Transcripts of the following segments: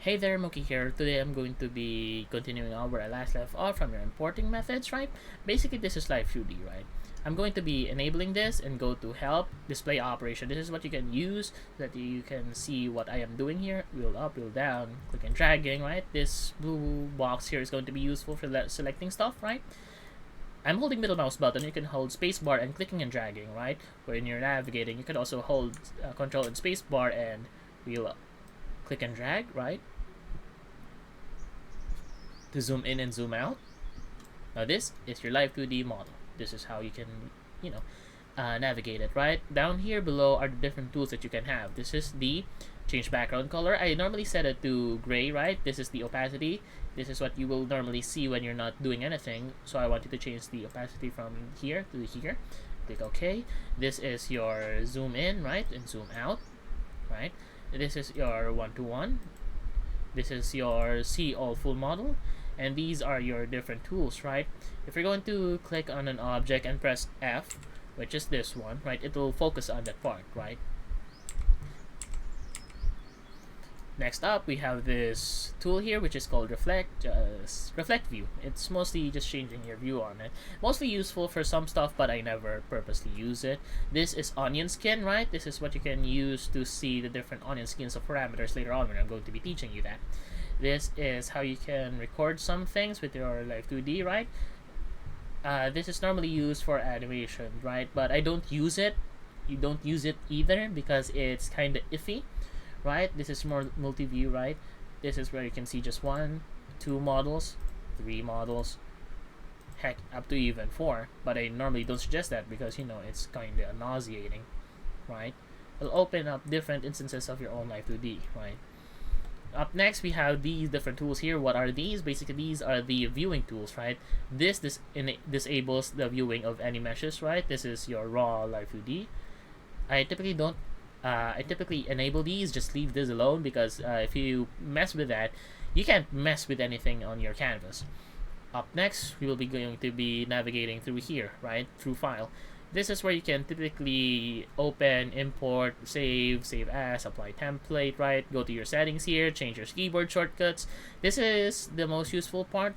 Hey there, Moki here. Today I'm going to be continuing on where I last left off from your importing methods, right? Basically, this is Live2d, right? I'm going to be enabling this and go to help, display operation. This is what you can use so that you can see what I am doing here. Wheel up, wheel down, click and dragging, right? This blue box here is going to be useful for selecting stuff, right? I'm holding middle mouse button. You can hold spacebar and clicking and dragging, right? When you're navigating, you can also hold control and spacebar and wheel up, click and drag, right? To zoom in and zoom out. Now this is your Live2d model. This is how you can, navigate it, right? Down here below are the different tools that you can have. This is the change background color. I normally set it to gray, right? This is the opacity. This is what you will normally see when you're not doing anything. So I want you to change the opacity from here to here. Click OK. This is your zoom in, right? And zoom out, right? This is your 1:1. This is your see all full model. And these are your different tools, right? If you're going to click on an object and press F, which is this one, right, it will focus on that part, right? Next up, we have this tool here, which is called reflect view. It's mostly just changing your view on it. Mostly useful for some stuff, but I never purposely use it. This is onion skin, right? This is what you can use to see the different onion skins of parameters later on when I'm going to be teaching you that. This is how you can record some things with your Live2d, right? This is normally used for animation, right? But I don't use it. You don't use it either because it's kind of iffy, right? This is more multi-view, right? This is where you can see just 1, 2 models, 3 models, heck, up to even 4. But I normally don't suggest that because, it's kind of nauseating, right? It'll open up different instances of your own Live2d, right? Up next, we have these different tools here. What are these? Basically, these are the viewing tools, right? This disables the viewing of any meshes, right? This is your raw Live2d. I typically enable these, just leave this alone because if you mess with that, you can't mess with anything on your canvas. Up next, we will be going to be navigating through here, right? Through file. This is where you can typically open, import, save as, apply template, right? Go to your settings here, change your keyboard shortcuts. This is the most useful part,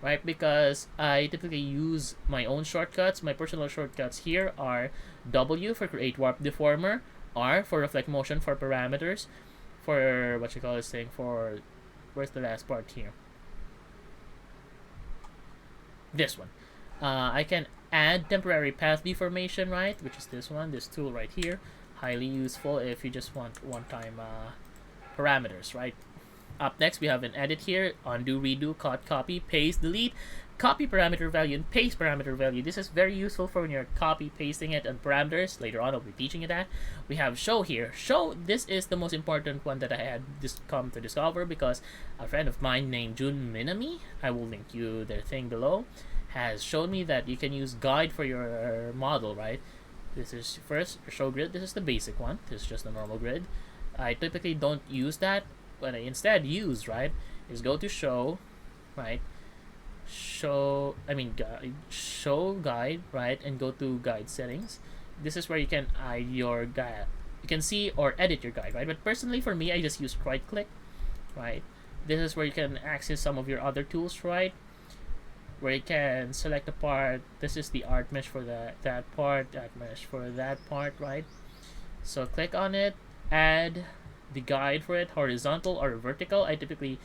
right? Because I typically use my own shortcuts. My personal shortcuts here are W for create warp deformer, R for reflect motion for parameters, for what you call this thing, for, where's the last part here? This one. I can add temporary path deformation, right, which is this one, this tool right here. Highly useful if you just want one-time parameters, right? Up next, we have an edit here: undo, redo, cut, copy, paste, delete, copy parameter value, and paste parameter value. This is very useful for when you're copy pasting it on parameters. Later on, I'll be teaching you that. We have show here. Show, this is the most important one that I had come to discover because a friend of mine named Jun Minami, I will link you their thing below, has shown me that you can use guide for your model, right? This is first show grid. This is the basic one. This is just the normal grid. I typically don't use that. What I instead use, right, is go to show, right? Show guide, right, and go to guide settings. This is where you can add your guide. You can see or edit your guide, right? But personally, for me, I just use right click, right? This is where you can access some of your other tools, right? Where you can select a part. This is the art mesh for that part, that mesh for that part, right? So click on it, add the guide for it, horizontal or vertical. I typically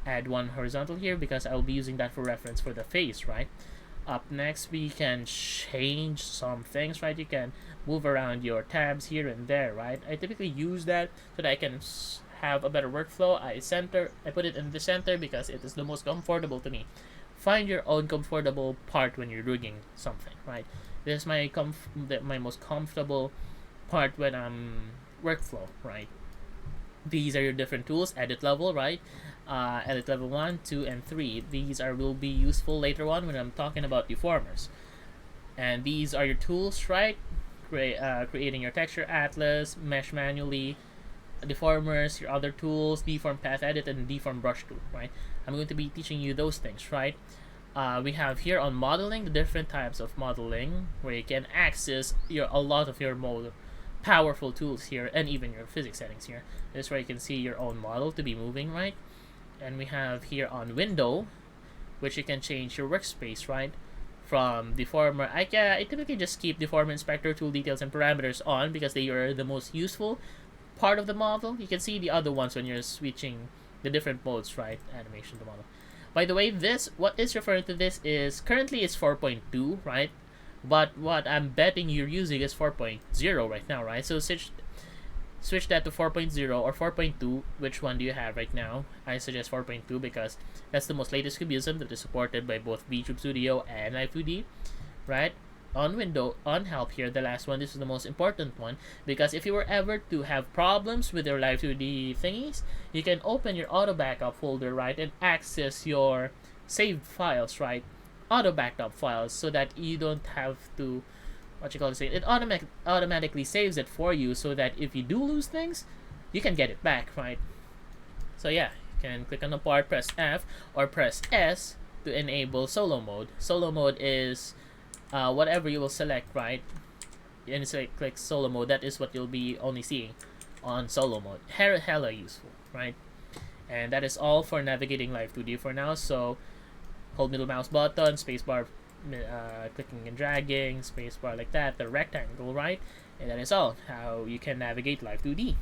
add one horizontal here because I'll be using that for reference for the face, right? Up next, we can change some things, right? You can move around your tabs here and there, right? I typically use that so that I can have a better workflow. I put it in the center because it is the most comfortable to me. Find your own comfortable part when you're rigging something, right? This is my most comfortable part when I'm workflow, right? These are your different tools. Edit level, right? Edit level 1, 2, and 3. These will be useful later on when I'm talking about deformers. And these are your tools, right? Creating your texture atlas, mesh manually, deformers, your other tools, deform path edit, and deform brush tool, right? I'm going to be teaching you those things, right? We have here on modeling the different types of modeling where you can access a lot of your powerful tools here, and even your physics settings here. This is where you can see your own model to be moving, right? And we have here on window, which you can change your workspace, right? From deformer, I typically just keep deformer inspector, tool details, and parameters on because they are the most useful part of the model. You can see the other ones when you're switching the different modes, right? Animation to model. By the way, this, what is referring to this is, currently it's 4.2, right? But what I'm betting you're using is 4.0 right now, right? So switch that to 4.0 or 4.2. Which one do you have right now? I suggest 4.2 because that's the most latest Cubism that is supported by both VTube Studio and Live2d, right? On window, on help here, the last one, this is the most important one, because if you were ever to have problems with your Live2d thingies, you can open your auto backup folder, right, and access your saved files, right, auto backed up files, so that you don't have to, it automatically saves it for you, so that if you do lose things, you can get it back, right? So yeah, you can click on the part, press F or press S to enable solo mode. Solo mode is whatever you will select, right? And click solo mode, that is what you'll be only seeing on solo mode. Hella useful, right? And that is all for navigating Live2d for now. So hold middle mouse button, spacebar, clicking and dragging, spacebar like that, the rectangle, right? And that is all how you can navigate Live2d.